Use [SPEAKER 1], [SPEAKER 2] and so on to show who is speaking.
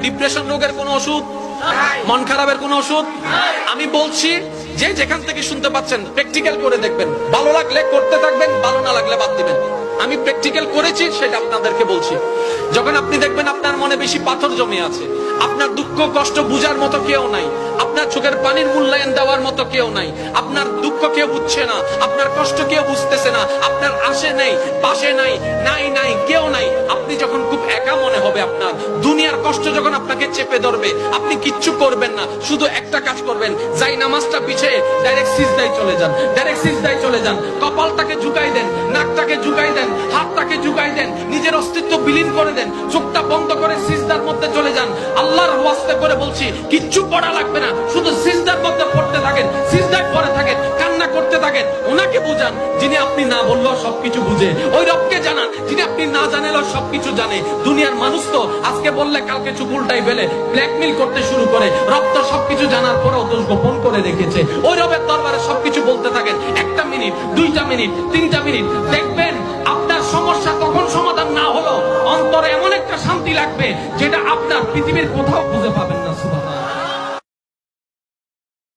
[SPEAKER 1] Depression রোগের কোন ওষুধ, মন খারাপের কোন ওষুধ? আমি বলছি যে যেখান থেকে শুনতে পাচ্ছেন প্র্যাকটিক্যাল করে দেখবেন, ভালো লাগলে করতে থাকবেন, ভালো না লাগলে বাদ দিবেন। আমি প্র্যাকটিক্যাল করেছি সেটা আপনাদেরকে বলছি। যখন আপনি দেখবেন আপনার মনে বেশি পাথর জমে আছে, আপনার দুঃখ কষ্ট বুঝার মতো কেউ নাই, আপনার চোখের পানির মূল্যায়ন দেওয়ার মতো কেউ নাই, আপনার দুঃখ কেউ বুঝছে না, আপনার কষ্ট কেউ বুঝতেছে না, আপনার আশে নেই পাশে নাই, নাই কেউ নাই, আপনি যখন খুব একা মনে হবে, আপনার দুনিয়ার কষ্ট যখন আপনাকে চেপে ধরবে, আপনি কিচ্ছু করবেন না, শুধু একটা কাজ করবেন, যাই নামাজটা পিছিয়ে ডাইরেক্ট সিজদায় চলে যান, ডাইরেক্ট সিজদায় চলে যান, কপালটাকে ঝুঁকাই দেন, নাকটাকে ঝুঁকাই দেন, হাতটাকে ঝুঁকাই দেন, নিজের অস্তিত্ব বিলীন করে দেন, চোখটা বন্ধ করে সিজদার মধ্যে চলে যান। আল্লাহর ওয়াস্তে করে বলছি, কিচ্ছু পড়া লাগবে না, শুধু সিজদার মধ্যে পড়তে থাকেন, সিজদায় পড়ে থাকেন, কান্না করতে থাকেন। ওনাকে বুঝান যিনি আপনি না বললেও সবকিছু বুঝে, ওই রবকে জানান যিনি আপনি না জানালেও সবকিছু জানে। দুনিয়ার মানুষ তো আজকে বললে কালকে চুপ উল্টাই ফেলে, ব্ল্যাকমেইল করতে শুরু করে। রব তো সবকিছু জানার পরেও দোষ গোপন করে রেখেছে। ওই রবের দরবারে সবকিছু বলতে থাকেন, 1টা মিনিট 2টা মিনিট 3টা মিনিট, দেখবেন আপনার সমস্যা তখন সমাধান না হলো অন্তরে এমন একটা শান্তি লাগবে যেটা আপনার পৃথিবীর কোথাও খুঁজে পাবেন না। সুবহানাল্লাহ।